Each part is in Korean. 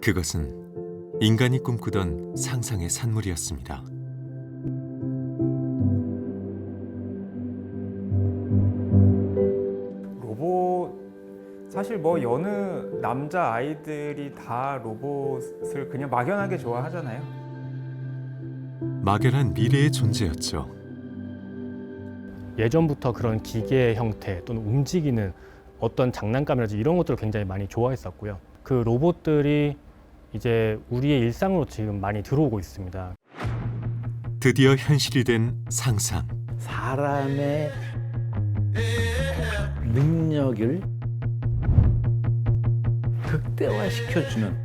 그것은 인간이 꿈꾸던 상상의 산물이었습니다. 로봇 사실 뭐 여느 남자 아이들이 다 로봇을 그냥 막연하게 좋아하잖아요. 막연한 미래의 존재였죠. 예전부터 그런 기계 형태 또는 움직이는 어떤 장난감이라든지 이런 것들을 굉장히 많이 좋아했었고요. 그 로봇들이 이제 우리의 일상으로 지금 많이 들어오고 있습니다. 드디어 현실이 된 상상. 사람의 능력을 극대화시켜주는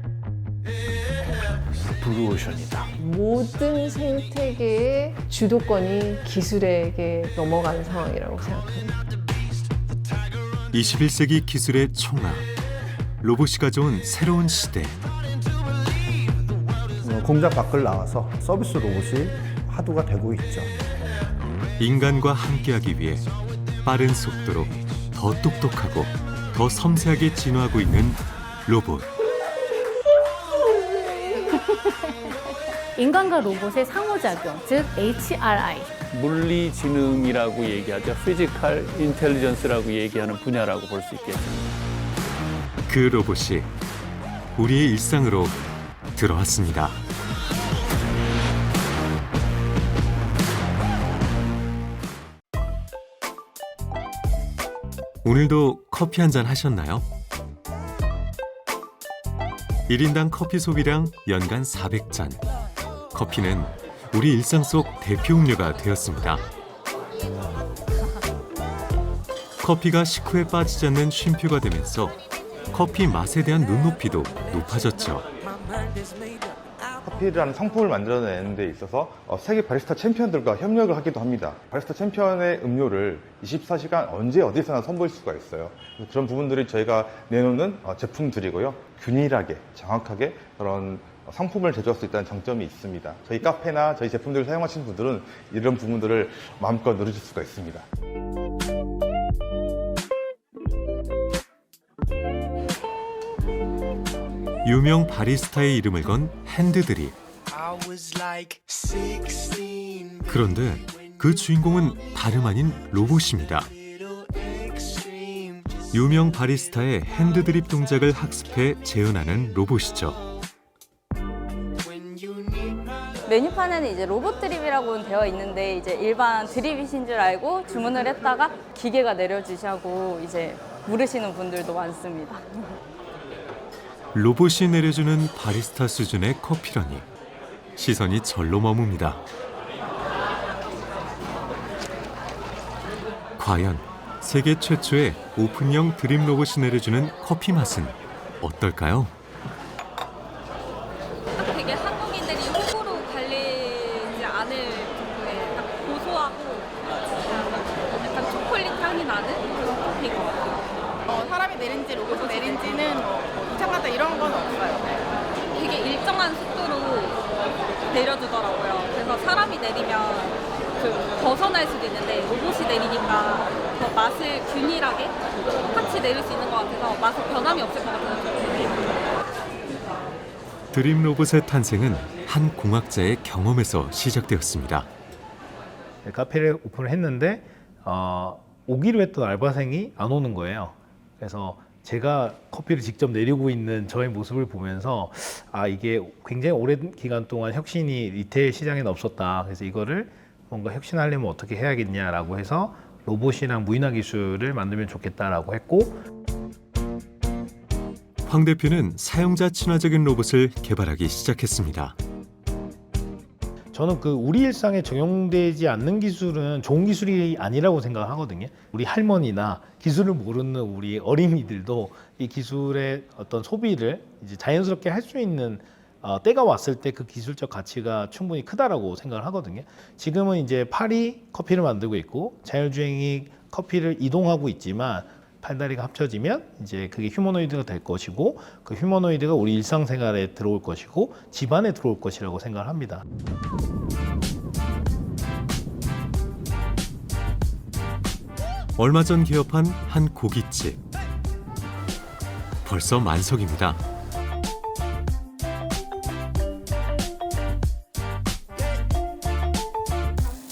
블루오션이다. 모든 생태계의 주도권이 기술에게 넘어가는 상황이라고 생각합니다. 21세기 기술의 총화. 로봇이 가져온 새로운 시대. 공장 밖을 나와서 서비스 로봇이 화두가 되고 있죠. 인간과 함께하기 위해 빠른 속도로 더 똑똑하고 더 섬세하게 진화하고 있는 로봇. 인간과 로봇의 상호작용, 즉 HRI. 물리지능이라고 얘기하죠. 피지컬 인텔리전스라고 얘기하는 분야라고 볼 수 있겠습니다. 그 로봇이 우리의 일상으로 들어왔습니다. 오늘도 커피 한 잔 하셨나요? 1인당 커피 소비량 연간 400잔. 커피는 우리 일상 속 대표 음료가 되었습니다. 커피가 식후에 빠지지 않는 쉼표가 되면서 커피 맛에 대한 눈높이도 높아졌죠. 커피라는 상품을 만들어내는 데 있어서 세계 바리스타 챔피언들과 협력을 하기도 합니다. 바리스타 챔피언의 음료를 24시간 언제 어디서나 선보일 수가 있어요. 그런 부분들이 저희가 내놓는 제품들이고요. 균일하게, 정확하게 그런 상품을 제조할 수 있다는 장점이 있습니다. 저희 카페나 저희 제품들을 사용하시는 분들은 이런 부분들을 마음껏 누리실 수가 있습니다. 유명 바리스타의 이름을 건 핸드드립. 그런데 그 주인공은 다름 아닌 로봇입니다. 유명 바리스타의 핸드드립 동작을 학습해 재현하는 로봇이죠. 메뉴판에는 이제 로봇 드립이라고 되어 있는데 이제 일반 드립이신 줄 알고 주문을 했다가 기계가 내려주시고 이제 물으시는 분들도 많습니다. 로봇이 내려주는 바리스타 수준의 커피라니 시선이 절로 머뭅니다. 과연 세계 최초의 오픈형 드립 로봇이 내려주는 커피 맛은 어떨까요? 되게 한국인들이 호불호 갈리지 않을 정도의 딱 고소하고 약간 초콜릿 향이 나는 그런 커피인 것 같아요. 사람이 내린지 로봇이 내린지는 이상하다 이런 건 없어요. 되게 일정한 속도로 내려주더라고요. 그래서 사람이 내리면 벗어날 수도 있는데 로봇이 내리니까 더 맛을 균일하게 똑같이 내릴 수 있는 것 같아서 맛에 변함이 없을 것 같아요. 드립 로봇의 탄생은 한 공학자의 경험에서 시작되었습니다. 카페를 오픈을 했는데 오기로 했던 알바생이 안 오는 거예요. 그래서 제가 커피를 직접 내리고 있는 저의 모습을 보면서 이게 굉장히 오랜 기간 동안 혁신이 리테일 시장에는 없었다. 그래서 이거를 뭔가 혁신하려면 어떻게 해야겠냐라고 해서 로봇이랑 무인화 기술을 만들면 좋겠다라고 했고, 황 대표는 사용자 친화적인 로봇을 개발하기 시작했습니다. 저는 우리 일상에 적용되지 않는 기술은 좋은 기술이 아니라고 생각을 하거든요. 우리 할머니나 기술을 모르는 우리 어린이들도 이 기술의 어떤 소비를 이제 자연스럽게 할 수 있는 때가 왔을 때 그 기술적 가치가 충분히 크다라고 생각을 하거든요. 지금은 이제 팔이 커피를 만들고 있고 자율주행이 커피를 이동하고 있지만 팔다리가 합쳐지면 이제 그게 휴머노이드가 될 것이고 그 휴머노이드가 우리 일상생활에 들어올 것이고 집안에 들어올 것이라고 생각을 합니다. 얼마 전 개업한 한 고깃집. 벌써 만석입니다.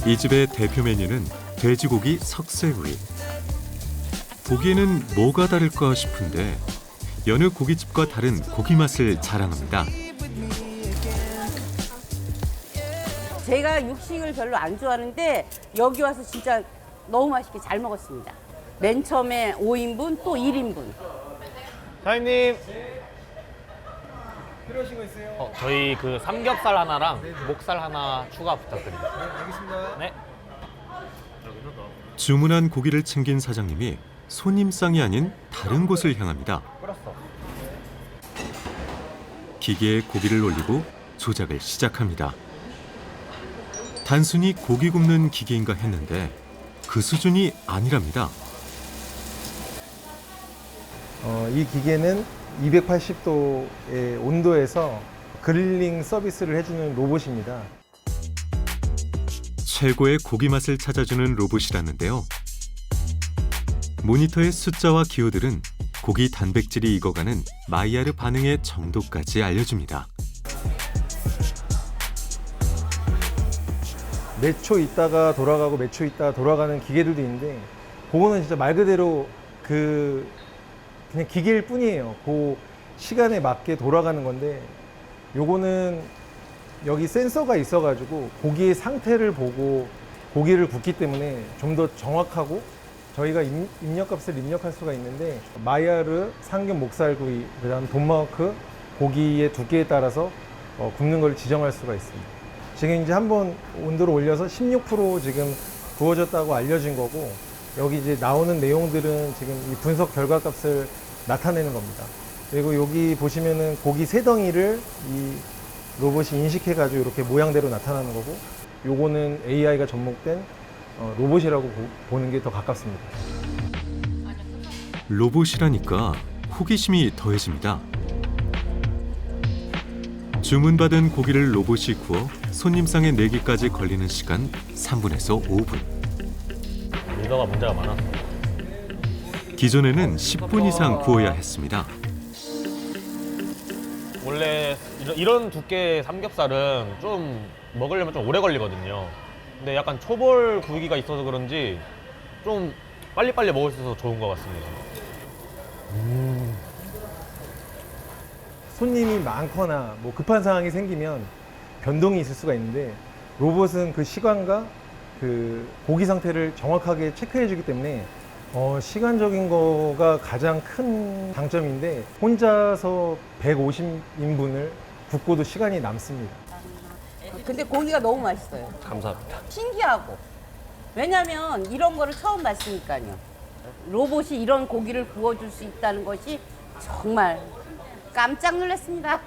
이 집의 대표 메뉴는 돼지고기 석쇠구이. 보기에는 뭐가 다를까 싶은데 여느 고깃집과 다른 고기 맛을 자랑합니다. 제가 육식을 별로 안 좋아하는데 여기 와서 진짜 너무 맛있게 잘 먹었습니다. 맨 처음에 5인분 또 1인분. 사장님. 필요하신 거 있어요? 저희 그 삼겹살 하나랑 목살 하나 추가 부탁드립니다. 네, 알겠습니다. 네. 주문한 고기를 챙긴 사장님이 손님상이 아닌 다른 곳을 향합니다. 기계에 고기를 올리고 조작을 시작합니다. 단순히 고기 굽는 기계인가 했는데 그 수준이 아니랍니다. 이 기계는 280도의 온도에서 그릴링 서비스를 해주는 로봇입니다. 최고의 고기 맛을 찾아주는 로봇이라는데요. 모니터의 숫자와 기호들은 고기 단백질이 익어가는 마이야르 반응의 정도까지 알려줍니다. 몇 초 있다가 돌아가고 몇 초 있다가 돌아가는 기계들도 있는데 그거는 진짜 말 그대로 그냥 기계일 뿐이에요. 그 시간에 맞게 돌아가는 건데 요거는 여기 센서가 있어가지고 고기의 상태를 보고 고기를 굽기 때문에 좀 더 정확하고 저희가 입력값을 입력할 수가 있는데 마이야르, 상견 목살구이, 그다음 돈마호크 고기의 두께에 따라서 굽는 걸 지정할 수가 있습니다. 지금 이제 한번 온도를 올려서 16% 지금 구워졌다고 알려진 거고 여기 이제 나오는 내용들은 지금 이 분석 결과값을 나타내는 겁니다. 그리고 여기 보시면은 고기 세 덩이를 이 로봇이 인식해가지고 이렇게 모양대로 나타나는 거고 요거는 AI가 접목된 로봇이라고 보는 게 더 가깝습니다. 로봇이라니까 호기심이 더해집니다. 주문받은 고기를 로봇이 구워 손님상에 내기까지 걸리는 시간 3분에서 5분. 리더가 문제가 많아. 기존에는 10분 이상 구워야 했습니다. 원래 이런 두께의 삼겹살은 좀 먹으려면 좀 오래 걸리거든요. 근데 약간 초벌 구기가 있어서 그런지 좀 빨리빨리 먹을 수 있어서 좋은 것 같습니다. 손님이 많거나 뭐 급한 상황이 생기면 변동이 있을 수가 있는데 로봇은 그 시간과 그 고기 상태를 정확하게 체크해 주기 때문에 시간적인 거가 가장 큰 장점인데 혼자서 150인분을 굽고도 시간이 남습니다. 근데 고기가 너무 맛있어요. 감사합니다. 신기하고. 왜냐면 이런 거를 처음 봤으니까요. 로봇이 이런 고기를 구워줄 수 있다는 것이 정말 깜짝 놀랐습니다.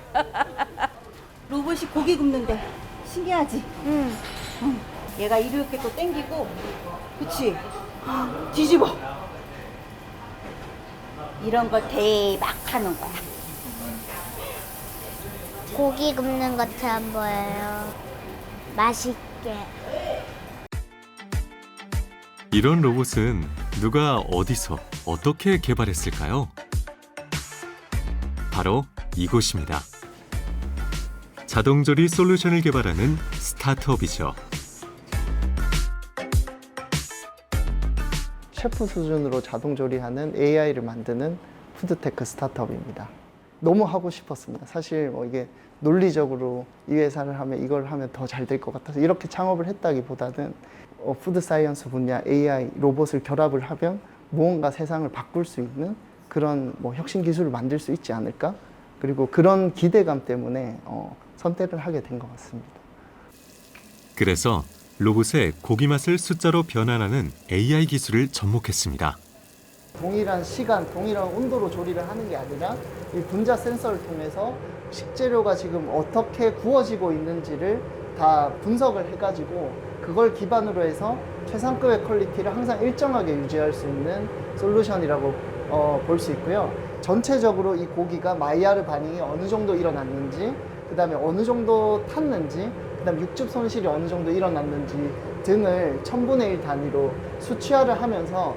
로봇이 고기 굽는데 신기하지? 응. 얘가 이렇게 또 당기고, 그치? 뒤집어. 이런 걸 대박 하는 거야. 고기 굽는 것처럼 보여요. 맛있게. 이런 로봇은 누가 어디서 어떻게 개발했을까요? 바로 이곳입니다. 자동조리 솔루션을 개발하는 스타트업이죠. 셰프 수준으로 자동조리하는 AI를 만드는 푸드테크 스타트업입니다. 너무 하고 싶었습니다. 사실 뭐 이게 논리적으로 이 회사를 하면 이걸 하면 더 잘 될 것 같아서 이렇게 창업을 했다기보다는 푸드 사이언스 분야 AI 로봇을 결합을 하면 무언가 세상을 바꿀 수 있는 그런 뭐 혁신 기술을 만들 수 있지 않을까? 그리고 그런 기대감 때문에 선택을 하게 된 것 같습니다. 그래서 로봇의 고기 맛을 숫자로 변환하는 AI 기술을 접목했습니다. 동일한 시간, 동일한 온도로 조리를 하는 게 아니라 이 분자 센서를 통해서 식재료가 지금 어떻게 구워지고 있는지를 다 분석을 해가지고 그걸 기반으로 해서 최상급의 퀄리티를 항상 일정하게 유지할 수 있는 솔루션이라고 볼 수 있고요. 전체적으로 이 고기가 마이야르 반응이 어느 정도 일어났는지, 그 다음에 어느 정도 탔는지, 그 다음에 육즙 손실이 어느 정도 일어났는지 등을 1000분의 1 단위로 수치화를 하면서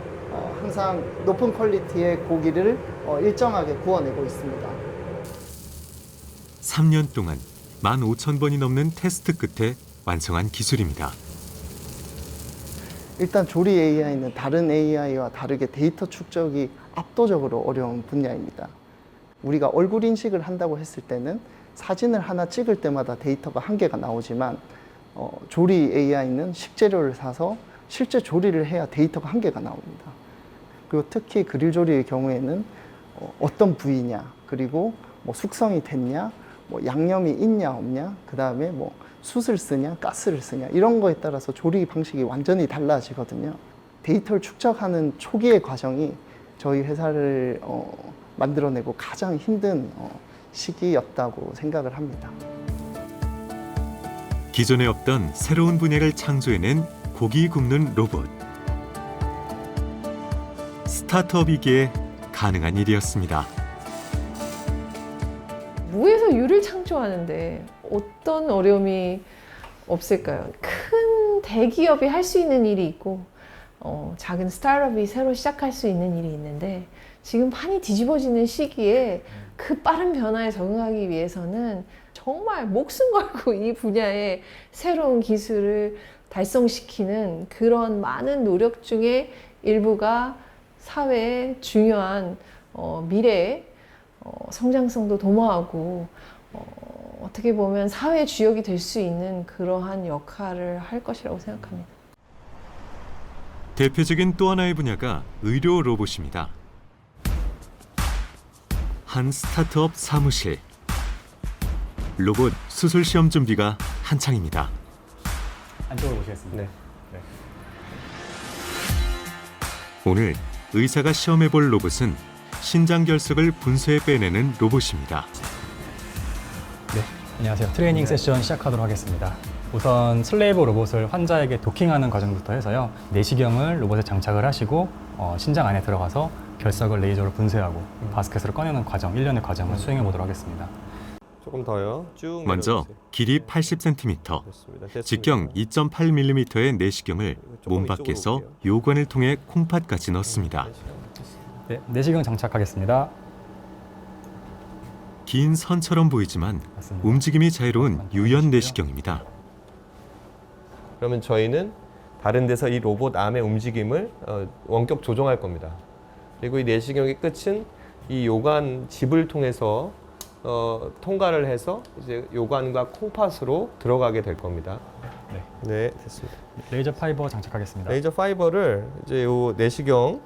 항상 높은 퀄리티의 고기를 일정하게 구워내고 있습니다. 3년 동안 15,000번이 넘는 테스트 끝에 완성한 기술입니다. 일단 조리 AI는 다른 AI와 다르게 데이터 축적이 압도적으로 어려운 분야입니다. 우리가 얼굴 인식을 한다고 했을 때는 사진을 하나 찍을 때마다 데이터가 한 개가 나오지만 조리 AI는 식재료를 사서 실제 조리를 해야 데이터가 한 개가 나옵니다. 그리고 특히 그릴 조리의 경우에는 어떤 부위냐, 그리고 뭐 숙성이 됐냐, 뭐 양념이 있냐 없냐, 그 다음에 뭐 숯을 쓰냐 가스를 쓰냐 이런 거에 따라서 조리 방식이 완전히 달라지거든요. 데이터를 축적하는 초기의 과정이 저희 회사를 만들어내고 가장 힘든 시기였다고 생각을 합니다. 기존에 없던 새로운 분야를 창조해낸 고기 굽는 로봇. 스타트업이기에 가능한 일이었습니다. 무에서 유를 창조하는데 어떤 어려움이 없을까요? 큰 대기업이 할 수 있는 일이 있고 작은 스타트업이 새로 시작할 수 있는 일이 있는데 지금 많이 뒤집어지는 시기에 그 빠른 변화에 적응하기 위해서는 정말 목숨 걸고 이 분야의 새로운 기술을 달성시키는 그런 많은 노력 중에 일부가 사회의 중요한 미래의 성장성도 도모하고 어떻게 보면 사회 주역이 될 수 있는 그러한 역할을 할 것이라고 생각합니다. 대표적인 또 하나의 분야가 의료 로봇입니다. 한 스타트업 사무실. 로봇 수술 시험 준비가 한창입니다. 안쪽으로 모시겠습니다. 오늘 의사가 시험해볼 로봇은 신장 결석을 분쇄해 빼내는 로봇입니다. 네, 안녕하세요. 트레이닝 세션 시작하도록 하겠습니다. 우선 슬레이브 로봇을 환자에게 도킹하는 과정부터 해서요. 내시경을 로봇에 장착을 하시고 신장 안에 들어가서 결석을 레이저로 분쇄하고 바스켓으로 꺼내는 과정, 1년의 과정을 수행해 보도록 하겠습니다. 조금 더요. 쭉 먼저 길이 80cm, 직경 2.8mm의 내시경을 몸 밖에서 요관을 통해 콩팥까지 넣습니다. 네, 내시경 장착하겠습니다. 긴 선처럼 보이지만 움직임이 자유로운 유연 내시경입니다. 그러면 저희는 다른 데서 이 로봇 암의 움직임을 원격 조정할 겁니다. 그리고 이 내시경의 끝은 이 요관 집을 통해서 통과를 해서 이제 요관과 콩팥으로 들어가게 될 겁니다. 네, 됐습니다. 레이저 파이버 장착하겠습니다. 레이저 파이버를 이제 요 내시경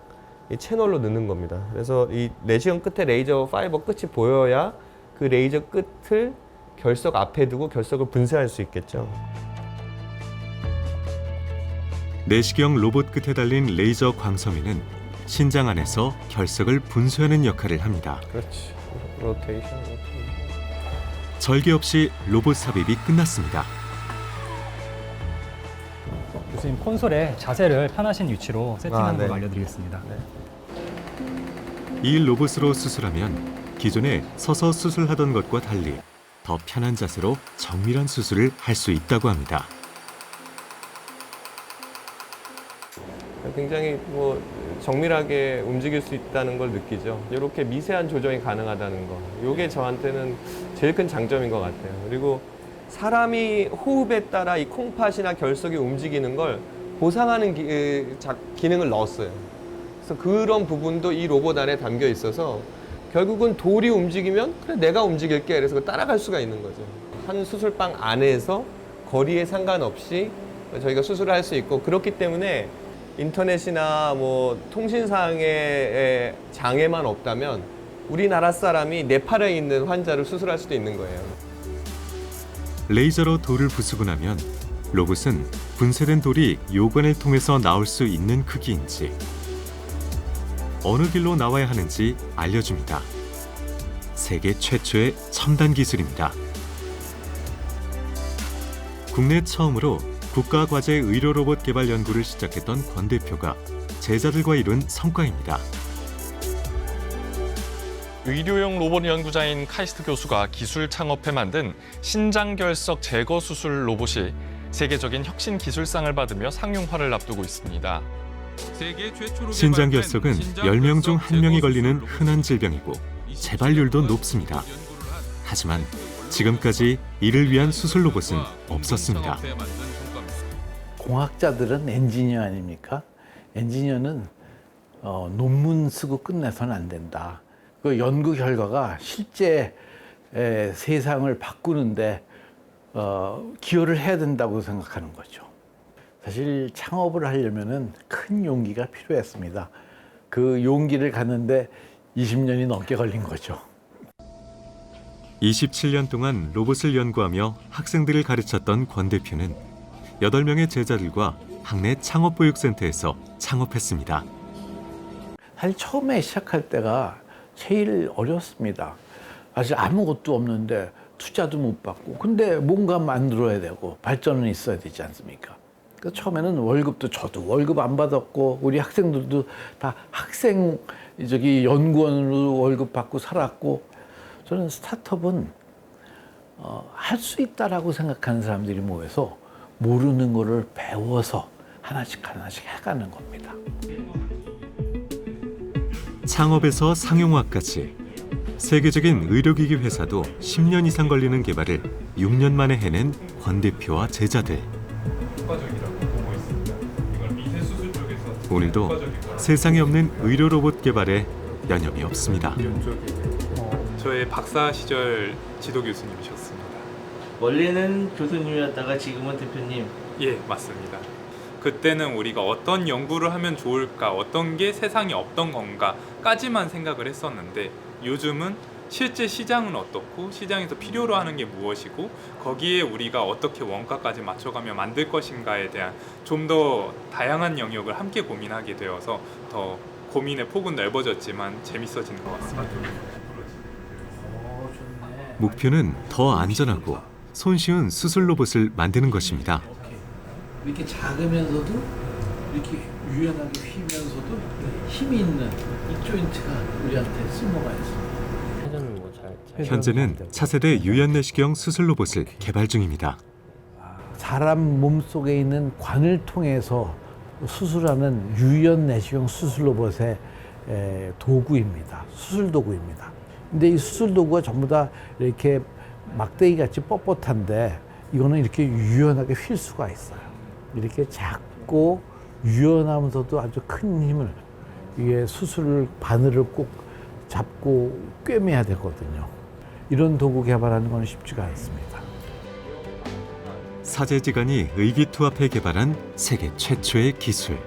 이 채널로 넣는 겁니다. 그래서 이 내시경 끝에 레이저 파이버 끝이 보여야 그 레이저 끝을 결석 앞에 두고 결석을 분쇄할 수 있겠죠. 내시경 로봇 끝에 달린 레이저 광섬유는 신장 안에서 결석을 분쇄하는 역할을 합니다. 그렇지. 로테이션. 절개 없이 로봇 삽입이 끝났습니다. 교수님 콘솔에 자세를 편하신 위치로 세팅하는 네. 걸 알려드리겠습니다. 이 로봇으로 수술하면 기존에 서서 수술하던 것과 달리 더 편한 자세로 정밀한 수술을 할 수 있다고 합니다. 굉장히 정밀하게 움직일 수 있다는 걸 느끼죠. 이렇게 미세한 조정이 가능하다는 거. 이게 저한테는 제일 큰 장점인 것 같아요. 그리고 사람이 호흡에 따라 이 콩팥이나 결석이 움직이는 걸 보상하는 기능을 넣었어요. 그래서 그런 부분도 이 로봇 안에 담겨 있어서 결국은 돌이 움직이면 그래 내가 움직일게 그래서 따라갈 수가 있는 거죠. 한 수술방 안에서 거리에 상관없이 저희가 수술을 할 수 있고 그렇기 때문에 인터넷이나 통신상의 장애만 없다면 우리나라 사람이 네팔에 있는 환자를 수술할 수도 있는 거예요. 레이저로 돌을 부수고 나면 로봇은 분쇄된 돌이 요관을 통해서 나올 수 있는 크기인지 어느 길로 나와야 하는지 알려줍니다. 세계 최초의 첨단 기술입니다. 국내 처음으로 국가과제 의료 로봇 개발 연구를 시작했던 권 대표가 제자들과 이룬 성과입니다. 의료용 로봇 연구자인 카이스트 교수가 기술 창업해 만든 신장결석 제거 수술 로봇이 세계적인 혁신 기술상을 받으며 상용화를 앞두고 있습니다. 신장결석은 10명 중 1명이 걸리는 흔한 질병이고 재발률도 높습니다. 하지만 지금까지 이를 위한 수술 로봇은 없었습니다. 공학자들은 엔지니어 아닙니까? 엔지니어는 논문 쓰고 끝내서는 안 된다. 그 연구 결과가 실제 세상을 바꾸는데 기여를 해야 된다고 생각하는 거죠. 사실 창업을 하려면은 큰 용기가 필요했습니다. 그 용기를 갖는데 20년이 넘게 걸린 거죠. 27년 동안 로봇을 연구하며 학생들을 가르쳤던 권 대표는 8명의 제자들과 학내 창업보육센터에서 창업했습니다. 사실 처음에 시작할 때가 제일 어렵습니다. 사실 아무것도 없는데 투자도 못 받고 근데 뭔가 만들어야 되고 발전은 있어야 되지 않습니까? 그래서 처음에는 월급도 저도 월급 안 받았고 우리 학생들도 다 학생 연구원으로 월급 받고 살았고 저는 스타트업은 할 수 있다라고 생각하는 사람들이 모여서 모르는 거를 배워서 하나씩 해가는 겁니다. 창업에서 상용화까지 세계적인 의료기기 회사도 10년 이상 걸리는 개발을 6년 만에 해낸 권 대표와 제자들. 오늘도 세상에 없는 의료 로봇 개발에 여념이 없습니다. 저의 박사 시절 지도 교수님이셨습니다. 원래는 교수님이었다가 지금은 대표님. 예, 맞습니다. 그때는 우리가 어떤 연구를 하면 좋을까, 어떤 게 세상에 없던 건가까지만 생각을 했었는데 요즘은 실제 시장은 어떻고 시장에서 필요로 하는 게 무엇이고 거기에 우리가 어떻게 원가까지 맞춰가며 만들 것인가에 대한 좀 더 다양한 영역을 함께 고민하게 되어서 더 고민의 폭은 넓어졌지만 재밌어지는 것 같습니다. 목표는 더 안전하고 손쉬운 수술 로봇을 만드는 것입니다. 이렇게 작으면서도 이렇게 유연하게 휘면서도 힘이 있는 이 조인트가 우리한테 쓸모가 있습니다. 현재는 차세대 유연내시경 수술 로봇을 개발 중입니다. 사람 몸속에 있는 관을 통해서 수술하는 유연내시경 수술 로봇의 도구입니다. 수술 도구입니다. 근데 이 수술 도구가 전부 다 이렇게 막대기 같이 뻣뻣한데 이거는 이렇게 유연하게 휠 수가 있어요. 이렇게 작고 유연하면서도 아주 큰 힘을 이게 수술 바늘을 꼭 잡고 꿰매야 되거든요. 이런 도구 개발하는 건 쉽지가 않습니다. 사제지간이 의기투합해 개발한 세계 최초의 기술.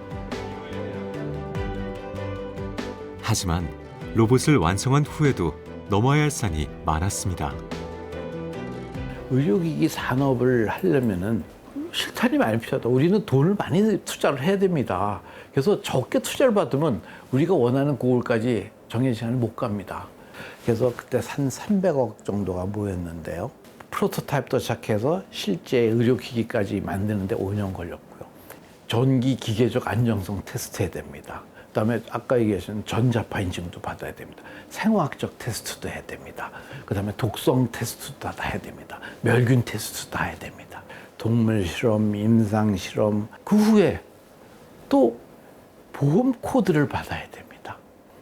하지만 로봇을 완성한 후에도 넘어야 할 산이 많았습니다. 의료기기 산업을 하려면은 실탄이 많이 필요하다. 우리는 돈을 많이 투자를 해야 됩니다. 그래서 적게 투자를 받으면 우리가 원하는 고을까지 정해진 시간을 못 갑니다. 그래서 그때 한 300억 정도가 모였는데요. 프로토타입부터 시작해서 실제 의료기기까지 만드는데 5년 걸렸고요. 전기 기계적 안정성 테스트 해야 됩니다. 그다음에 아까 얘기하신 전자파 인증도 받아야 됩니다. 생화학적 테스트도 해야 됩니다. 그다음에 독성 테스트도 다 해야 됩니다. 멸균 테스트도 다 해야 됩니다. 동물 실험, 임상 실험, 그 후에 또 보험 코드를 받아야 됩니다.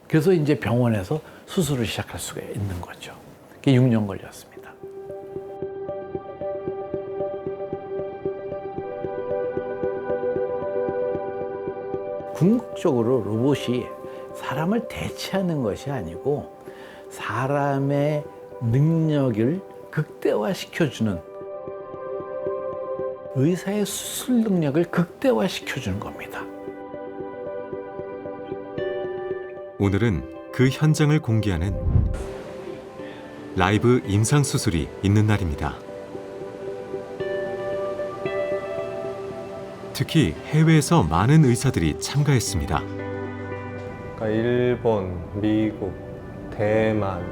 그래서 이제 병원에서 수술을 시작할 수가 있는 거죠. 그게 6년 걸렸습니다. 궁극적으로 로봇이 사람을 대체하는 것이 아니고 사람의 능력을 극대화시켜주는 의사의 수술 능력을 극대화시켜주는 겁니다. 오늘은 그 현장을 공개하는 라이브 임상수술이 있는 날입니다. 특히 해외에서 많은 의사들이 참가했습니다. 그러니까 일본, 미국, 대만,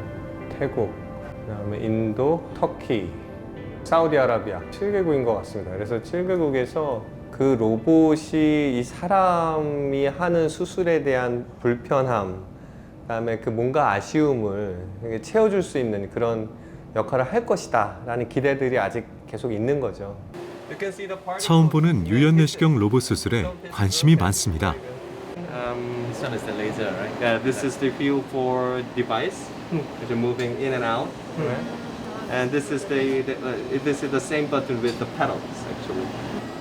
태국, 그다음에 인도, 터키, 사우디아라비아 7개국인 것 같습니다. 그래서 7개국에서 그 로봇이 이 사람이 하는 수술에 대한 불편함, 그다음에 그 뭔가 아쉬움을 채워줄 수 있는 그런 역할을 할 것이다 라는 기대들이 아직 계속 있는 거죠. 처음 보는 유연내시경 로봇 수술에 관심이 많습니다. This one is the laser, right? Yeah, this is the view for device, which are moving in and out, right? And this is the same button with the pedals, actually.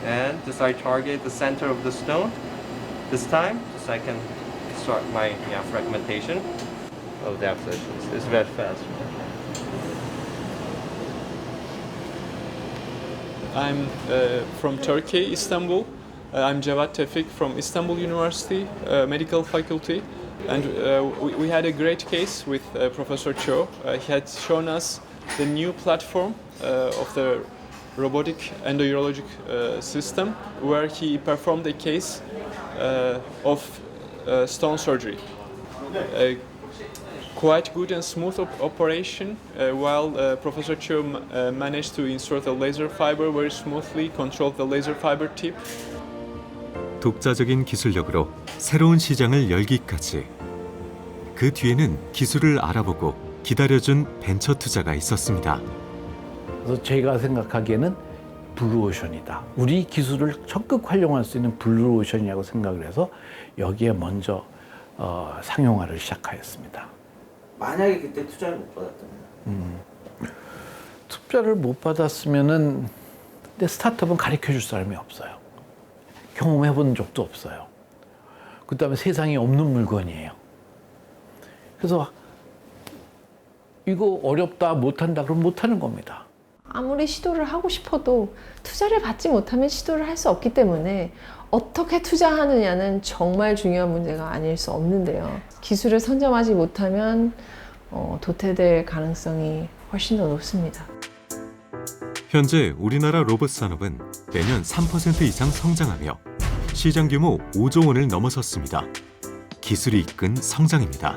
And just I target the center of the stone. This time, just I can start my fragmentation of the abscessions. It's very fast. I'm from Turkey, Istanbul. I'm Cevat Tevfik from Istanbul University Medical Faculty. And we had a great case with Professor Cho. He had shown us the new platform of the robotic endourologic system where he performed a case of stone surgery. Quite good and smooth operation while Professor Cho managed to insert a laser fiber very smoothly, control the laser fiber tip. 독자적인 기술력으로 새로운 시장을 열기까지. 그 뒤에는 기술을 알아보고 기다려준 벤처 투자가 있었습니다. 그래서 제가 생각하기에는 블루오션이다. 우리 기술을 적극 활용할 수 있는 블루오션이라고 생각을 해서 여기에 먼저 상용화를 시작하였습니다. 만약에 그때 투자를 못 받았다면? 투자를 못 받았으면은 근데 스타트업은 가르쳐 줄 사람이 없어요. 경험해 본 적도 없어요. 그다음에 세상에 없는 물건이에요. 그래서 이거 어렵다 못한다 그러면 못하는 겁니다. 아무리 시도를 하고 싶어도 투자를 받지 못하면 시도를 할 수 없기 때문에 어떻게 투자하느냐는 정말 중요한 문제가 아닐 수 없는데요. 기술을 선점하지 못하면 도태될 가능성이 훨씬 더 높습니다. 현재 우리나라 로봇 산업은 매년 3% 이상 성장하며 시장 규모 5조 원을 넘어섰습니다. 기술이 이끈 성장입니다.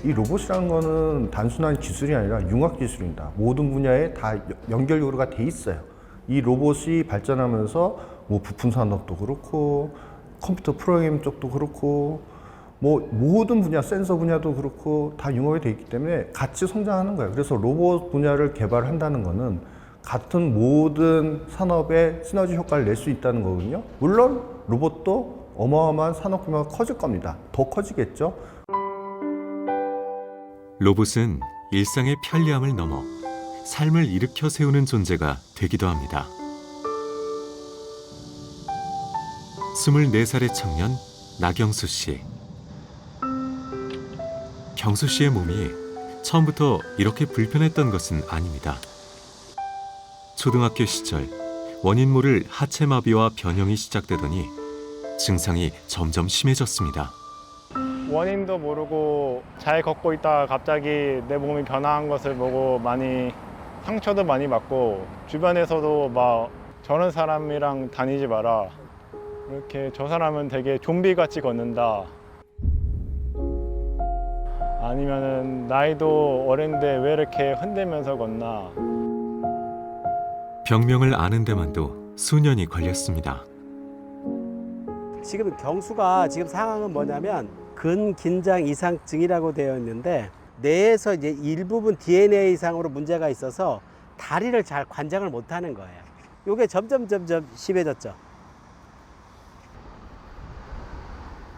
이 로봇이라는 거는 단순한 기술이 아니라 융합 기술입니다. 모든 분야에 다 연결 요소가 돼 있어요. 이 로봇이 발전하면서 뭐 부품 산업도 그렇고 컴퓨터 프로그램 쪽도 그렇고 뭐 모든 분야, 센서 분야도 그렇고 다 융합이 돼 있기 때문에 같이 성장하는 거예요. 그래서 로봇 분야를 개발한다는 거는 같은 모든 산업에 시너지 효과를 낼 수 있다는 거거든요. 물론 로봇도 어마어마한 산업 규모가 커질 겁니다. 더 커지겠죠. 로봇은 일상의 편리함을 넘어 삶을 일으켜 세우는 존재가 되기도 합니다. 24살의 청년 나경수 씨. 경수 씨의 몸이 처음부터 이렇게 불편했던 것은 아닙니다. 초등학교 시절 원인 모를 하체 마비와 변형이 시작되더니 증상이 점점 심해졌습니다. 원인도 모르고 잘 걷고 있다가 갑자기 내 몸이 변화한 것을 보고 많이 상처도 많이 받고 주변에서도 막 저런 사람이랑 다니지 마라. 이렇게 저 사람은 되게 좀비같이 걷는다. 아니면은 나이도 어린데 왜 이렇게 흔들면서 걷나. 병명을 아는 데만도 수년이 걸렸습니다. 지금 경수가 지금 상황은 뭐냐면 근긴장 이상증이라고 되어 있는데 뇌에서 이제 일부분 DNA 이상으로 문제가 있어서 다리를 잘 관장을 못하는 거예요. 이게 점점 심해졌죠.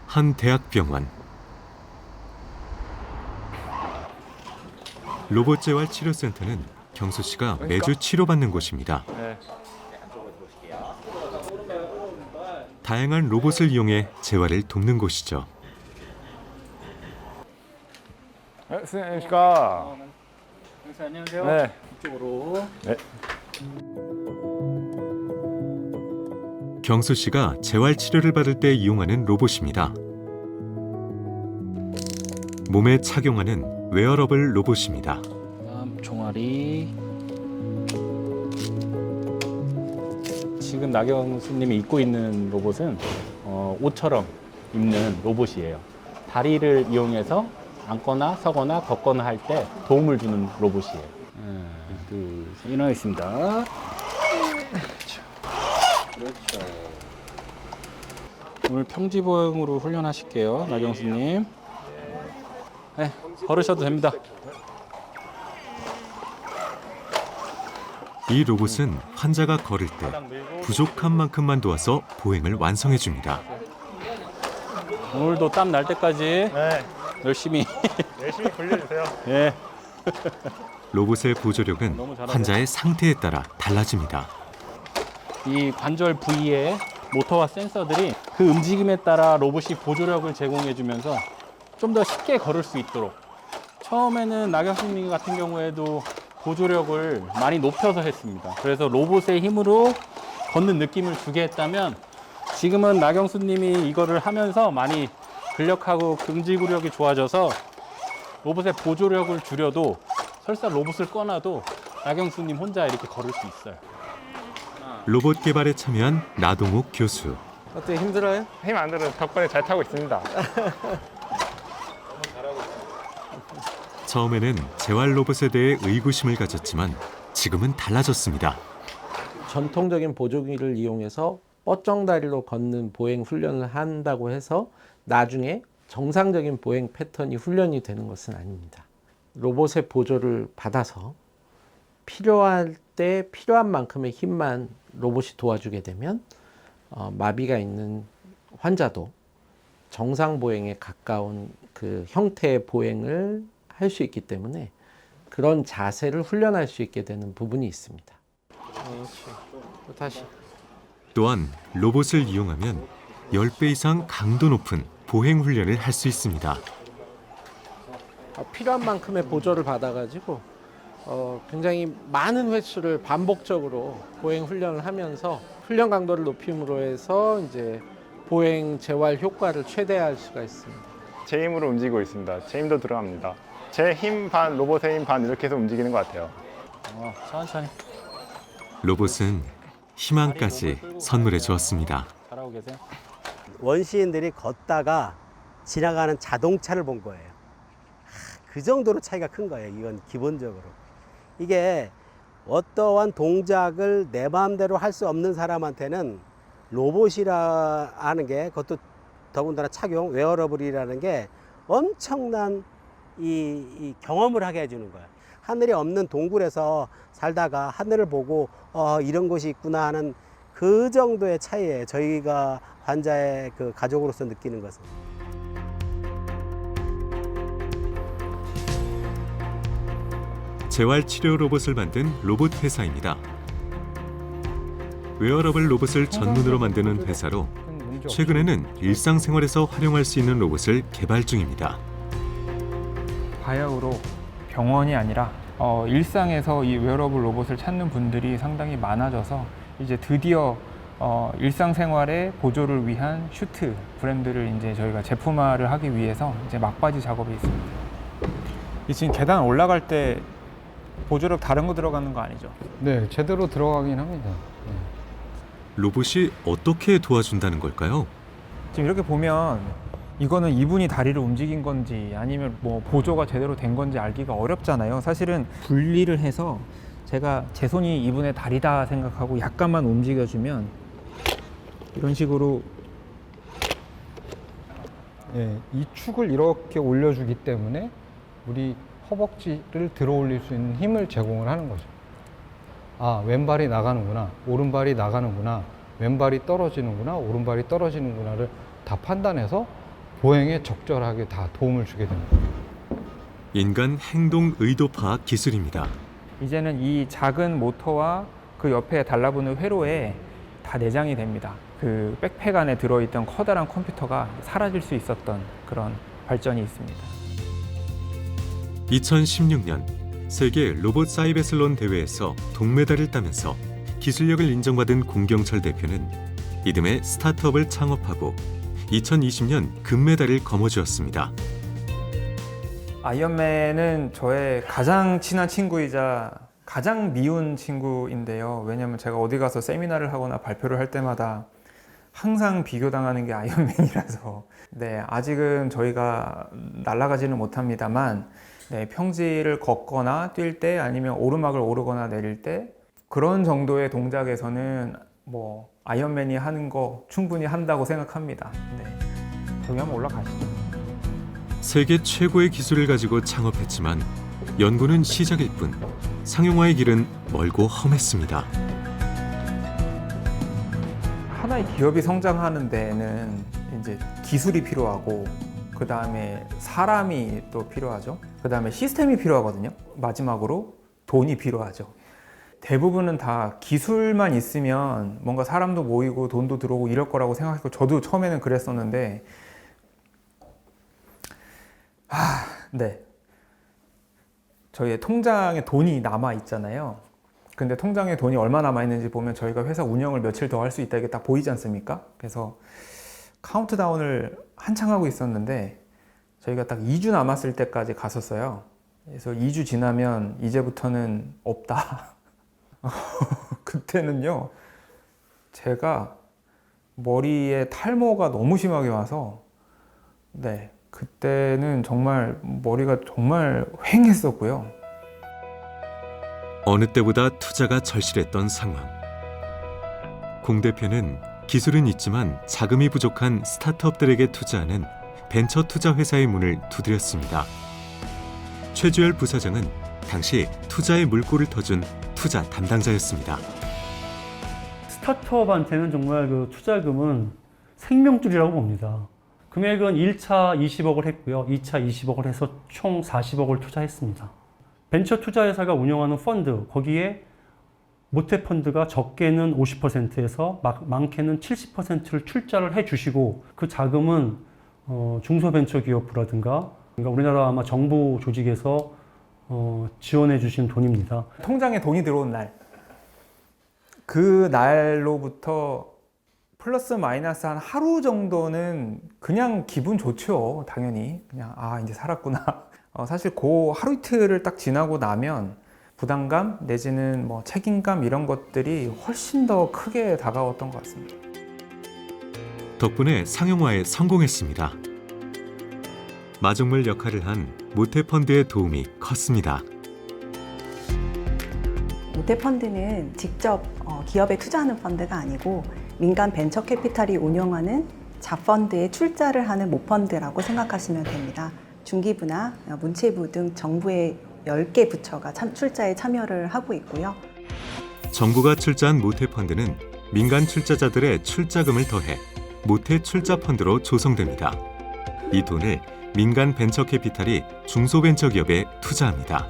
한 대학병원. 로봇재활치료센터는 경수 씨가 매주 치료받는 곳입니다. 다양한 로봇을 이용해 재활을 돕는 곳이죠. 안녕하십니까. 안녕하세요. 네. 이쪽으로. 네. 경수 씨가 재활 치료를 받을 때 이용하는 로봇입니다. 몸에 착용하는 웨어러블 로봇입니다. 다음 종아리. 지금 나경수님이 입고 있는 로봇은 옷처럼 입는 로봇이에요. 다리를 이용해서 앉거나 서거나 걷거나 할 때 도움을 주는 로봇이에요. 하나, 둘, 셋, 일어나겠습니다. 그렇죠. 오늘 평지보행으로 훈련하실게요, 나경수님. 네, 걸으셔도 됩니다. 이 로봇은 환자가 걸을 때 부족한 만큼만 도와서 보행을 완성해 줍니다. 오늘도 땀 날 때까지 열심히 굴려주세요. 예. 로봇의 보조력은 환자의 상태에 따라 달라집니다. 이 관절 부위에 모터와 센서들이 그 움직임에 따라 로봇이 보조력을 제공해주면서 좀 더 쉽게 걸을 수 있도록. 처음에는 나경수님 같은 경우에도 보조력을 많이 높여서 했습니다. 그래서 로봇의 힘으로 걷는 느낌을 주게 했다면 지금은 나경수님이 이거를 하면서 많이 근력하고 금지구력이 좋아져서 로봇의 보조력을 줄여도 설사 로봇을 꺼놔도 나경수님 혼자 이렇게 걸을 수 있어요. 로봇 개발에 참여한 나동욱 교수. 어때 힘들어요? 힘 안 들어도 덕분에 잘 타고 있습니다. 처음에는 재활 로봇에 대해 의구심을 가졌지만 지금은 달라졌습니다. 전통적인 보조기를 이용해서 뻗정다리로 걷는 보행 훈련을 한다고 해서 나중에 정상적인 보행 패턴이 훈련이 되는 것은 아닙니다. 로봇의 보조를 받아서 필요할 때 필요한 만큼의 힘만 로봇이 도와주게 되면 마비가 있는 환자도 정상 보행에 가까운 그 형태의 보행을 할 수 있기 때문에 그런 자세를 훈련할 수 있게 되는 부분이 있습니다. 다시. 또한 로봇을 이용하면 10배 이상 강도 높은 보행 훈련을 할 수 있습니다. 필요한 만큼의 보조를 받아가지고 굉장히 많은 횟수를 반복적으로 보행 훈련을 하면서 훈련 강도를 높임으로 해서 이제 보행 재활 효과를 최대화할 수가 있습니다. 제 힘으로 움직이고 있습니다. 제 힘도 들어갑니다. 제 힘 반, 로봇의 힘 반 이렇게 해서 움직이는 것 같아요. 천천히. 로봇은 희망까지 선물해 주었습니다. 잘하고 계세요. 원시인들이 걷다가 지나가는 자동차를 본 거예요. 그 정도로 차이가 큰 거예요. 이건 기본적으로. 이게 어떠한 동작을 내 마음대로 할 수 없는 사람한테는 로봇이라 하는 게, 그것도 더군다나 착용, 웨어러블이라는 게 엄청난 이 경험을 하게 해주는 거예요. 하늘이 없는 동굴에서 살다가 하늘을 보고 이런 곳이 있구나 하는 그 정도의 차이예요. 저희가 환자의 그 가족으로서 느끼는 것은. 재활치료 로봇을 만든 로봇 회사입니다. 웨어러블 로봇을 전문으로 만드는 회사로 최근에는 일상생활에서 활용할 수 있는 로봇을 개발 중입니다. 바야흐로 병원이 아니라 일상에서 이 웨어러블 로봇을 찾는 분들이 상당히 많아져서 이제 드디어 일상생활의 보조를 위한 슈트 브랜드를 이제 저희가 제품화를 하기 위해서 이제 막바지 작업이 있습니다. 이 지금 계단 올라갈 때 보조력 다른 거 들어가는 거 아니죠? 네, 제대로 들어가긴 합니다. 네. 로봇이 어떻게 도와준다는 걸까요? 지금 이렇게 보면 이거는 이분이 다리를 움직인 건지 아니면 뭐 보조가 제대로 된 건지 알기가 어렵잖아요. 사실은 분리를 해서 제가 제 손이 이분의 다리다 생각하고 약간만 움직여주면 이런 식으로 이 축을 이렇게 올려주기 때문에 우리 허벅지를 들어 올릴 수 있는 힘을 제공을 하는 거죠. 아, 왼발이 나가는구나, 오른발이 나가는구나, 왼발이 떨어지는구나, 오른발이 떨어지는구나를 다 판단해서 보행에 적절하게 다 도움을 주게 됩니다. 인간 행동 의도 파악 기술입니다. 이제는 이 작은 모터와 그 옆에 달라붙는 회로에 다 내장이 됩니다. 그 백팩 안에 들어있던 커다란 컴퓨터가 사라질 수 있었던 그런 발전이 있습니다. 2016년 세계 로봇 사이베슬론 대회에서 동메달을 따면서 기술력을 인정받은 공경철 대표는 이듬해 스타트업을 창업하고 2020년 금메달을 거머쥐었습니다. 아이언맨은 저의 가장 친한 친구이자 가장 미운 친구인데요. 왜냐하면 제가 어디 가서 세미나를 하거나 발표를 할 때마다 항상 비교당하는 게 아이언맨이라서 네, 아직은 저희가 날아가지는 못합니다만 네, 평지를 걷거나 뛸 때 아니면 오르막을 오르거나 내릴 때 그런 정도의 동작에서는 뭐 아이언맨이 하는 거 충분히 한다고 생각합니다. 네, 저기 한번 올라가시죠. 세계 최고의 기술을 가지고 창업했지만 연구는 시작일 뿐 상용화의 길은 멀고 험했습니다. 하나의 기업이 성장하는 데에는 이제 기술이 필요하고 그 다음에 사람이 또 필요하죠. 그 다음에 시스템이 필요하거든요. 마지막으로 돈이 필요하죠. 대부분은 다 기술만 있으면 뭔가 사람도 모이고 돈도 들어오고 이럴 거라고 생각했고 저도 처음에는 그랬었는데 네. 저희의 통장에 돈이 남아 있잖아요. 근데 통장에 돈이 얼마 남아 있는지 보면 저희가 회사 운영을 며칠 더 할 수 있다 이게 딱 보이지 않습니까? 그래서 카운트다운을 한창 하고 있었는데 저희가 딱 2주 남았을 때까지 갔었어요. 그래서 2주 지나면 이제부터는 없다. 그때는요, 제가 머리에 탈모가 너무 심하게 와서, 네, 그때는 정말 머리가 정말 휑했었고요. 어느 때보다 투자가 절실했던 상황. 공 대표는 기술은 있지만 자금이 부족한 스타트업들에게 투자하는 벤처 투자 회사의 문을 두드렸습니다. 최주열 부사장은 당시 투자의 물꼬를 터준 투자 담당자였습니다. 스타트업한테는 정말 그 투자금은 생명줄이라고 봅니다. 금액은 1차 20억을 했고요. 2차 20억을 해서 총 40억을 투자했습니다. 벤처 투자 회사가 운영하는 펀드, 거기에 모태펀드가 적게는 50%에서 많게는 70%를 출자를 해주시고 그 자금은 중소벤처기업부라든가 그러니까 우리나라 아마 정부 조직에서 지원해 주신 돈입니다. 통장에 돈이 들어온 날, 그 날로부터 플러스 마이너스 한 하루 정도는 그냥 기분 좋죠. 당연히 그냥 이제 살았구나. 사실 그 하루 이틀을 딱 지나고 나면 부담감 내지는 뭐 책임감 이런 것들이 훨씬 더 크게 다가왔던 것 같습니다. 덕분에 상용화에 성공했습니다. 마중물 역할을 한 모태펀드의 도움이 컸습니다. 모태펀드는 직접 기업에 투자하는 펀드가 아니고 민간 벤처 캐피탈이 운영하는 자펀드에 출자를 하는 모펀드라고 생각하시면 됩니다. 중기부나 문체부 등 정부의 10개 부처가 출자에 참여를 하고 있고요. 정부가 출자한 모태펀드는 민간 출자자들의 출자금을 더해 모태출자펀드로 조성됩니다. 이 돈을 민간 벤처캐피탈이 중소벤처기업에 투자합니다.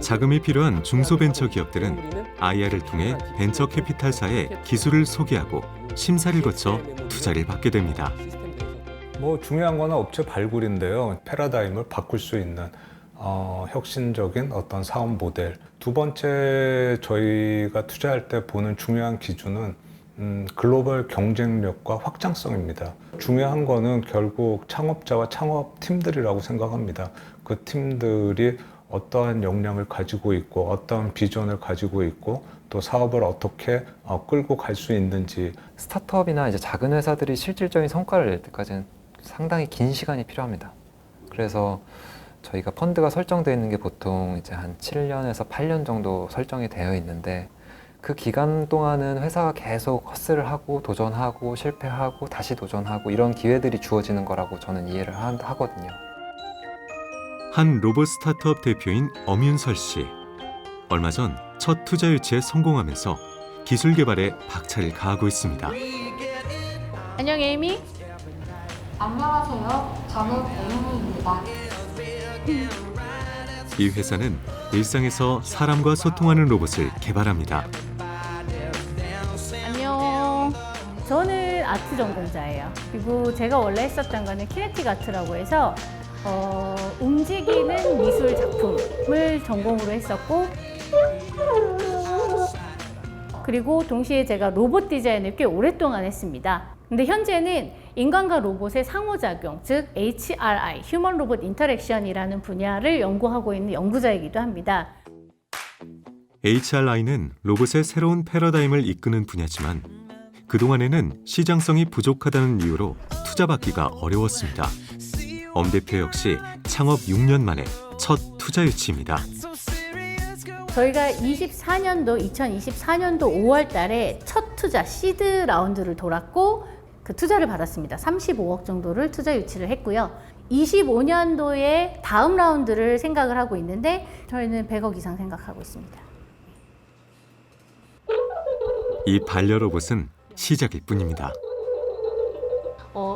자금이 필요한 중소벤처기업들은 IR을 통해 벤처캐피탈사에 기술을 소개하고 심사를 거쳐 투자를 받게 됩니다. 중요한 거는 업체 발굴인데요. 패러다임을 바꿀 수 있는 혁신적인 어떤 사업 모델. 두 번째 저희가 투자할 때 보는 중요한 기준은 글로벌 경쟁력과 확장성입니다. 중요한 거는 결국 창업자와 창업팀들이라고 생각합니다. 그 팀들이 어떠한 역량을 가지고 있고 어떠한 비전을 가지고 있고 또 사업을 어떻게 끌고 갈 수 있는지. 스타트업이나 이제 작은 회사들이 실질적인 성과를 낼 때까지는 상당히 긴 시간이 필요합니다. 그래서 저희가 펀드가 설정되어 있는 게 보통 이제 한 7년에서 8년 정도 설정이 되어 있는데 그 기간 동안은 회사가 계속 헛스를 하고 도전하고 실패하고 다시 도전하고 이런 기회들이 주어지는 거라고 저는 이해를 하거든요. 한 로봇 스타트업 대표인 엄윤설 씨. 얼마 전 첫 투자 유치에 성공하면서 기술 개발에 박차를 가하고 있습니다. 안녕 에이미. 안녕하세요. 저는 에이미입니다. 이 회사는 일상에서 사람과 소통하는 로봇을 개발합니다. 안녕. 저는 아트 전공자예요. 그리고 제가 원래 했었던 거는 키네틱 아트라고 해서 움직이는 미술 작품을 전공으로 했었고 그리고 동시에 제가 로봇 디자인을 꽤 오랫동안 했습니다. 근데 현재는 인간과 로봇의 상호작용, 즉 HRI, 휴먼 로봇 인터랙션이라는 분야를 연구하고 있는 연구자이기도 합니다. HRI는 로봇의 새로운 패러다임을 이끄는 분야지만 그동안에는 시장성이 부족하다는 이유로 투자받기가 어려웠습니다. 엄 대표 역시 창업 6년 만에 첫 투자 유치입니다. 저희가 2024년도 5월 달에 첫 투자 시드 라운드를 돌았고 그 투자를 받았습니다. 35억 정도를 투자 유치를 했고요. 25년도에 다음 라운드를 생각을 하고 있는데 저희는 100억 이상 생각하고 있습니다. 이 반려 로봇은 시작일 뿐입니다.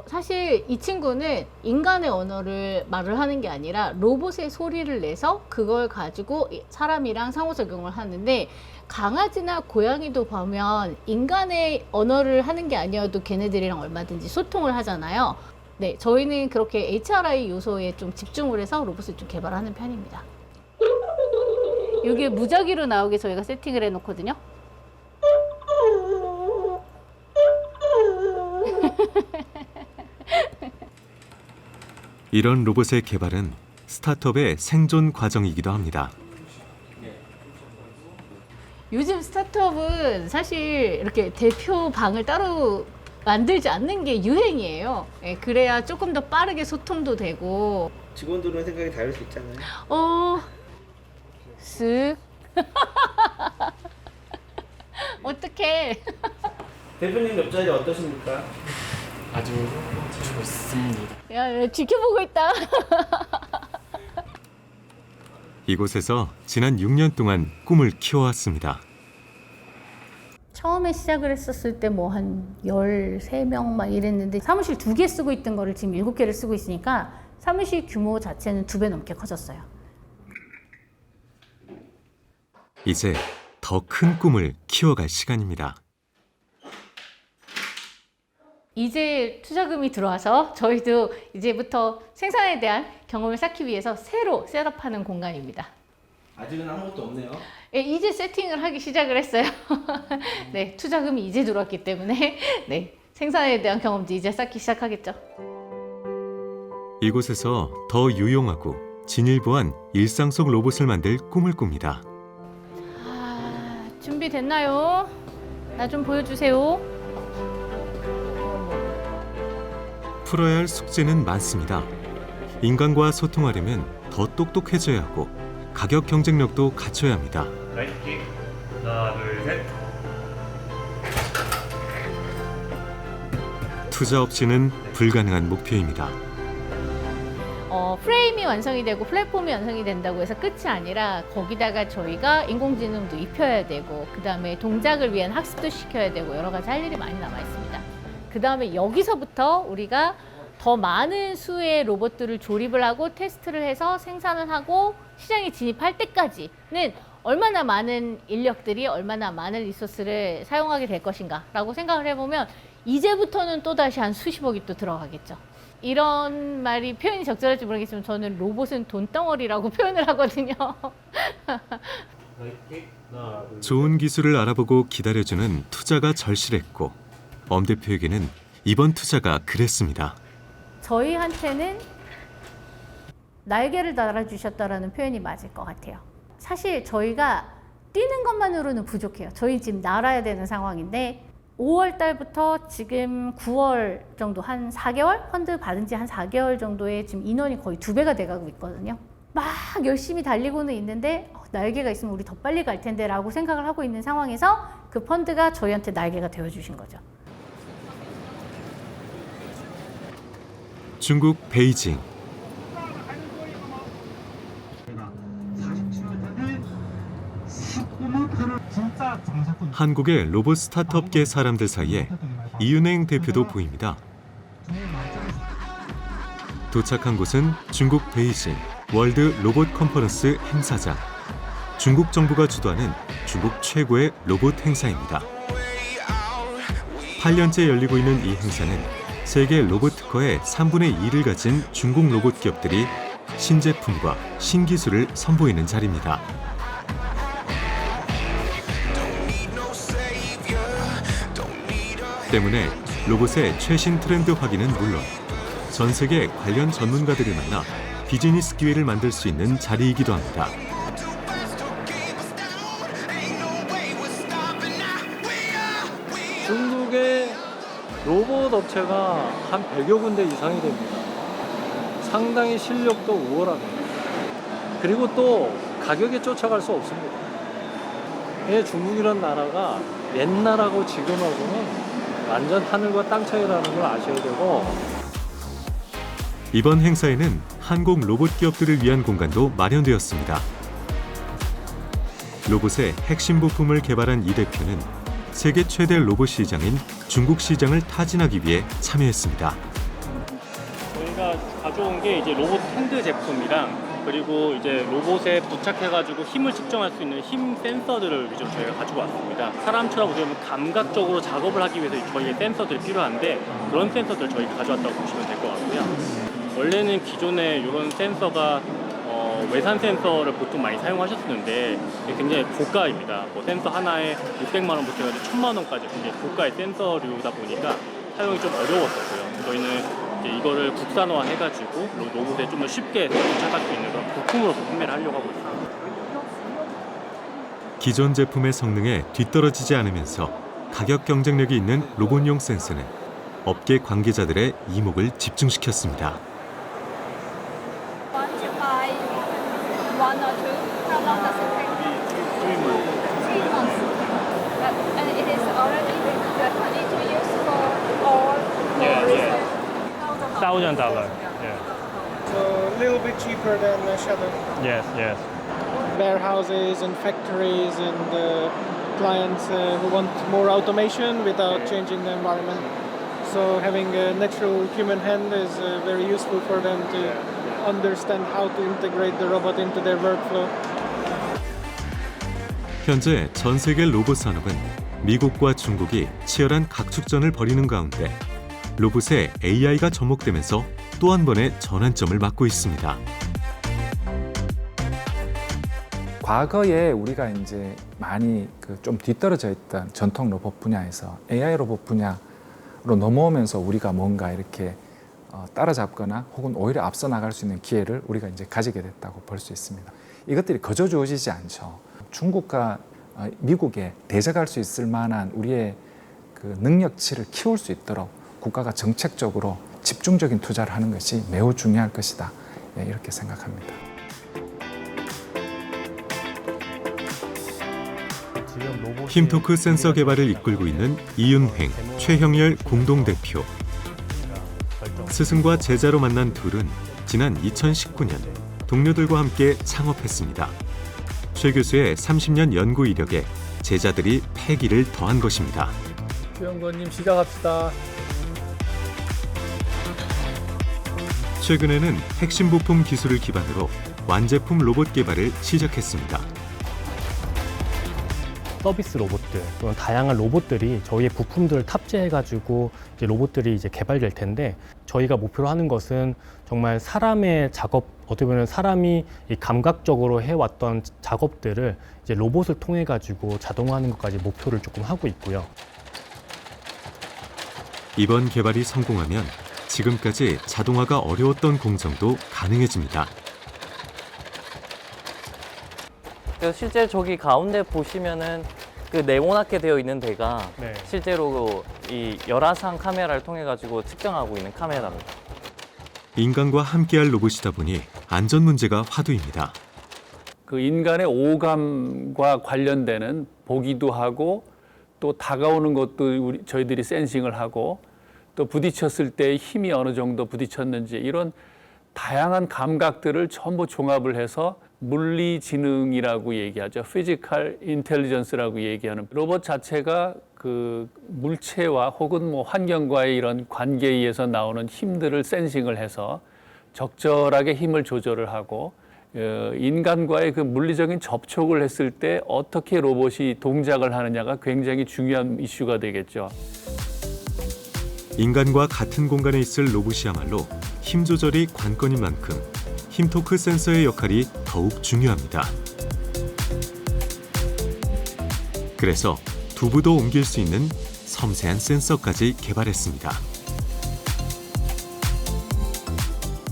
사실 이 친구는 인간의 언어를 말을 하는 게 아니라 로봇의 소리를 내서 그걸 가지고 사람이랑 상호작용을 하는데, 강아지나 고양이도 보면 인간의 언어를 하는 게 아니어도 걔네들이랑 얼마든지 소통을 하잖아요. 네, 저희는 그렇게 HRI 요소에 좀 집중을 해서 로봇을 좀 개발하는 편입니다. 이게 무작위로 나오게 저희가 세팅을 해놓거든요. 이런 로봇의 개발은 스타트업의 생존 과정이기도 합니다. 요즘 스타트업은 사실 이렇게 대표 방을 따로 만들지 않는 게 유행이에요. 예, 그래야 조금 더 빠르게 소통도 되고. 직원들은 생각이 다를 수 있잖아요. 쓱. 어떡해. 대표님 옆자리 어떠십니까? 아주 좋습니다. 야, 지켜보고 있다. 이곳에서 지난 6년 동안 꿈을 키워왔습니다. 처음에 시작을 했었을 때 뭐 한 13명 막 이랬는데, 사무실 2개 쓰고 있던 거를 지금 7개를 쓰고 있으니까 사무실 규모 자체는 2배 넘게 커졌어요. 이제 더 큰 꿈을 키워갈 시간입니다. 이제 투자금이 들어와서 저희도 이제부터 생산에 대한 경험을 쌓기 위해서 새로 셋업하는 공간입니다. 아직은 아무것도 없네요. 예, 이제 세팅을 하기 시작을 했어요. 네, 투자금이 이제 들어왔기 때문에 네, 생산에 대한 경험도 이제 쌓기 시작하겠죠. 이곳에서 더 유용하고 진일보한 일상 속 로봇을 만들 꿈을 꿉니다. 준비됐나요? 나 좀 보여주세요. 풀어야 할 숙제는 많습니다. 인간과 소통하려면 더 똑똑해져야 하고 가격 경쟁력도 갖춰야 합니다. 라이트 하나, 둘, 셋. 투자 없이는 불가능한 목표입니다. 프레임이 완성이 되고 플랫폼이 완성이 된다고 해서 끝이 아니라, 거기다가 저희가 인공지능도 입혀야 되고, 그 다음에 동작을 위한 학습도 시켜야 되고, 여러 가지 할 일이 많이 남아 있습니다. 그 다음에 여기서부터 우리가 더 많은 수의 로봇들을 조립을 하고 테스트를 해서 생산을 하고 시장에 진입할 때까지는 얼마나 많은 인력들이 얼마나 많은 리소스를 사용하게 될 것인가 라고 생각을 해보면, 이제부터는 또다시 한 수십억이 또 들어가겠죠. 이런 말이 표현이 적절할지 모르겠지만 저는 로봇은 돈덩어리라고 표현을 하거든요. 좋은 기술을 알아보고 기다려주는 투자가 절실했고, 엄 대표에게는 이번 투자가 그랬습니다. 저희한테는 날개를 달아주셨다라는 표현이 맞을 것 같아요. 사실 저희가 뛰는 것만으로는 부족해요. 저희 지금 날아야 되는 상황인데, 5월 달부터 지금 9월 정도, 한 4개월? 펀드 받은 지 한 4개월 정도에 지금 인원이 거의 2배가 돼가고 있거든요. 막 열심히 달리고는 있는데, 날개가 있으면 우리 더 빨리 갈 텐데 라고 생각을 하고 있는 상황에서 그 펀드가 저희한테 날개가 되어주신 거죠. 중국 베이징. 한국의 로봇 스타트업계 사람들 사이에 이윤행 대표도 보입니다. 도착한 곳은 중국 베이징 월드 로봇 컨퍼런스 행사장. 중국 정부가 주도하는 중국 최고의 로봇 행사입니다. 8년째 열리고 있는 이 행사는 세계 로봇 특허의 3분의 2를 가진 중국 로봇 기업들이 신제품과 신기술을 선보이는 자리입니다. 때문에 로봇의 최신 트렌드 확인은 물론 전 세계 관련 전문가들을 만나 비즈니스 기회를 만들 수 있는 자리이기도 합니다. 중국의 로봇 업체가 한 100여 군데 이상이 됩니다. 상당히 실력도 우월합니다. 그리고 또 가격에 쫓아갈 수 없습니다. 중국이란 나라가 옛날하고 지금하고는 완전 하늘과 땅 차이라는 걸 아셔야 되고, 이번 행사에는 한국 로봇 기업들을 위한 공간도 마련되었습니다. 로봇의 핵심 부품을 개발한 이 대표는 세계 최대 로봇 시장인 중국 시장을 타진하기 위해 참여했습니다. 가져온 게 이제 로봇 핸드 제품이랑 그리고 이제 로봇에 부착해가지고 힘을 측정할 수 있는 힘 센서들을 위주로 저희가 가지고 왔습니다. 사람처럼 어떻게 보면 감각적으로 작업을 하기 위해서 저희의 센서들이 필요한데 그런 센서들을 저희가 가져왔다고 보시면 될 것 같고요. 원래는 기존에 이런 센서가 외산 센서를 보통 많이 사용하셨었는데 굉장히 고가입니다. 뭐 센서 하나에 600만 원부터 해서 1000만 원까지 굉장히 고가의 센서류다 보니까 사용이 좀 어려웠었고요. 저희는 이제 이거를 국산화 해가지고 로봇에 좀 더 쉽게 부착할 수 있는 그런 부품으로서 판매를 하려고 하고 있습니다. 기존 제품의 성능에 뒤떨어지지 않으면서 가격 경쟁력이 있는 로봇용 센서는 업계 관계자들의 이목을 집중시켰습니다. One or two? How long does it take? 3 months. 3 months. And it is already ready to use for all Yeah. $1,000. Yeah. So a little bit cheaper than Shadow. Yes. Yes. Warehouses and factories and clients who want more automation without changing the environment. So having a natural human hand is very useful for them to understand how to integrate the robot into their workflow. 현재 전 세계 로봇 산업은 미국과 중국이 치열한 각축전을 벌이는 가운데 로봇에 AI가 접목되면서 또 한 번의 전환점을 맞고 있습니다. 과거에 우리가 이제 많이 좀 뒤떨어져 있던 전통 로봇 분야에서 AI 로봇 분야로 넘어오면서 우리가 뭔가 이렇게 따라잡거나 혹은 오히려 앞서 나갈 수 있는 기회를 우리가 이제 가지게 됐다고 볼 수 있습니다. 이것들이 거저 주어지지 않죠. 중국과 미국에 대적할 수 있을 만한 우리의 그 능력치를 키울 수 있도록 국가가 정책적으로 집중적인 투자를 하는 것이 매우 중요할 것이다. 이렇게 생각합니다. 힘토크 센서 개발을 이끌고 있는 이윤횡, 최형열 공동대표. 스승과 제자로 만난 둘은 지난 2019년 동료들과 함께 창업했습니다. 최 교수의 30년 연구 이력에 제자들이 패기를 더한 것입니다. 최영권님 시작합시다. 최근에는 핵심 부품 기술을 기반으로 완제품 로봇 개발을 시작했습니다. 서비스 로봇들, 그런 다양한 로봇들이 저희의 부품들을 탑재해가지고 이제 로봇들이 이제 개발될 텐데 저희가 목표로 하는 것은 정말 사람의 작업, 어떻게 보면 사람이 이 감각적으로 해왔던 작업들을 이제 로봇을 통해 가지고 자동화하는 것까지 목표를 조금 하고 있고요. 이번 개발이 성공하면 지금까지 자동화가 어려웠던 공정도 가능해집니다. 실제 저기 가운데 보시면은 그 네모나게 되어 있는 데가 실제로 이 열화상 카메라를 통해 가지고 측정하고 있는 카메라입니다. 인간과 함께할 로봇이다 보니 안전 문제가 화두입니다. 그 인간의 오감과 관련되는 보기도 하고 또 다가오는 것도 저희들이 센싱을 하고 또 부딪혔을 때 힘이 어느 정도 부딪혔는지 이런 다양한 감각들을 전부 종합을 해서 물리지능이라고 얘기하죠. 피지컬 인텔리전스라고 얘기하는 로봇 자체가 그 물체와 혹은 뭐 환경과의 이런 관계에 의해서 나오는 힘들을 센싱을 해서 적절하게 힘을 조절을 하고 인간과의 그 물리적인 접촉을 했을 때 어떻게 로봇이 동작을 하느냐가 굉장히 중요한 이슈가 되겠죠. 인간과 같은 공간에 있을 로봇이야말로 힘 조절이 관건인 만큼 힘토크 센서의 역할이 더욱 중요합니다. 그래서 두부도 옮길 수 있는 섬세한 센서까지 개발했습니다.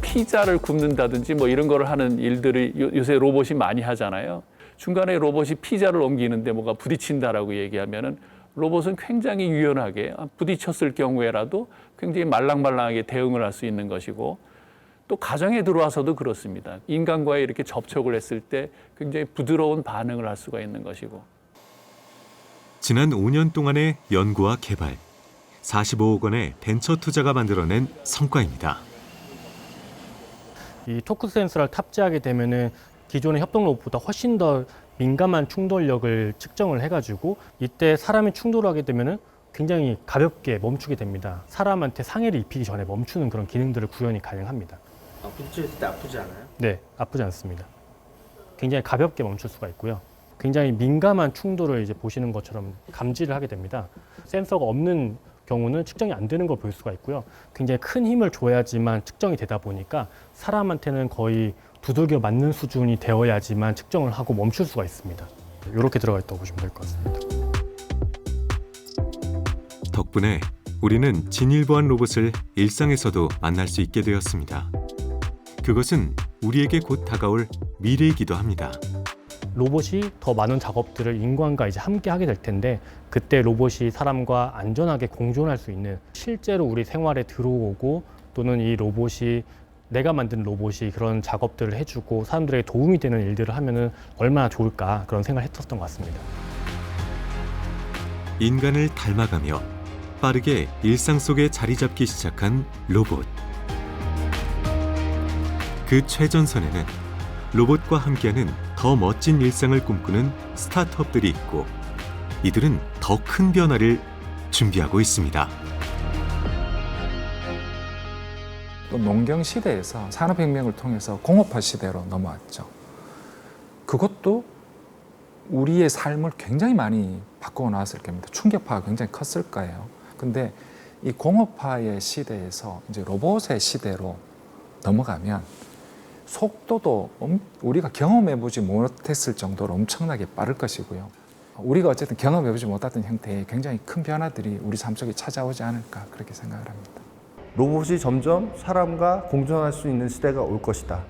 피자를 굽는다든지 뭐 이런 거를 하는 일들을 요새 로봇이 많이 하잖아요. 중간에 로봇이 피자를 옮기는데 뭐가 부딪힌다라고 얘기하면은 로봇은 굉장히 유연하게 부딪혔을 경우에라도 굉장히 말랑말랑하게 대응을 할 수 있는 것이고 또 가정에 들어와서도 그렇습니다. 인간과의 이렇게 접촉을 했을 때 굉장히 부드러운 반응을 할 수가 있는 것이고. 지난 5년 동안의 연구와 개발, 45억 원의 벤처 투자가 만들어낸 성과입니다. 이 토크 센서를 탑재하게 되면은 기존의 협동 로봇보다 훨씬 더 민감한 충돌력을 측정을 해가지고 이때 사람이 충돌하게 되면은 굉장히 가볍게 멈추게 됩니다. 사람한테 상해를 입히기 전에 멈추는 그런 기능들을 구현이 가능합니다. 부딪혔을 때 아프지 않아요? 네, 아프지 않습니다. 굉장히 가볍게 멈출 수가 있고요. 굉장히 민감한 충돌을 이제 보시는 것처럼 감지를 하게 됩니다. 센서가 없는 경우는 측정이 안 되는 걸 볼 수가 있고요. 굉장히 큰 힘을 줘야지만 측정이 되다 보니까 사람한테는 거의 두들겨 맞는 수준이 되어야지만 측정을 하고 멈출 수가 있습니다. 이렇게 들어가 있다고 보시면 될 것 같습니다. 덕분에 우리는 진일보한 로봇을 일상에서도 만날 수 있게 되었습니다. 그것은 우리에게 곧 다가올 미래이기도 합니다. 로봇이 더 많은 작업들을 인간과 이제 함께 하게 될 텐데 그때 로봇이 사람과 안전하게 공존할 수 있는 실제로 우리 생활에 들어오고 또는 이 로봇이 내가 만든 로봇이 그런 작업들을 해주고 사람들에게 도움이 되는 일들을 하면은 얼마나 좋을까 그런 생각을 했었던 것 같습니다. 인간을 닮아가며 빠르게 일상 속에 자리 잡기 시작한 로봇. 그 최전선에는 로봇과 함께하는 더 멋진 일상을 꿈꾸는 스타트업들이 있고 이들은 더 큰 변화를 준비하고 있습니다. 또 농경 시대에서 산업혁명을 통해서 공업화 시대로 넘어왔죠. 그것도 우리의 삶을 굉장히 많이 바꾸어 나왔을 겁니다. 충격파가 굉장히 컸을 거예요. 근데 이 공업화의 시대에서 이제 로봇의 시대로 넘어가면 속도도 우리가 경험해보지 못했을 정도로 엄청나게 빠를 것이고요. 우리가 어쨌든 경험해보지 못했던 형태의 굉장히 큰 변화들이 우리 삶 속에 찾아오지 않을까 그렇게 생각을 합니다. 로봇이 점점 사람과 공존할 수 있는 시대가 올 것이다.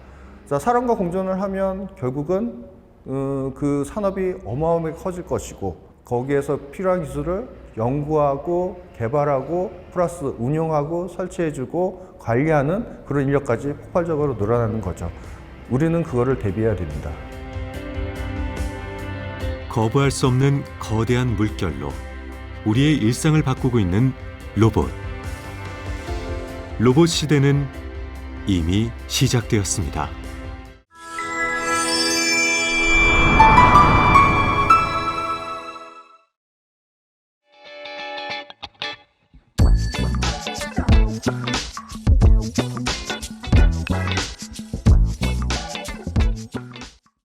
자, 사람과 공존을 하면 결국은 그 산업이 어마어마하게 커질 것이고 거기에서 필요한 기술을 연구하고 개발하고 플러스 운영하고 설치해주고 관리하는 그런 인력까지 폭발적으로 늘어나는 거죠. 우리는 그거를 대비해야 됩니다. 거부할 수 없는 거대한 물결로 우리의 일상을 바꾸고 있는 로봇. 로봇 시대는 이미 시작되었습니다.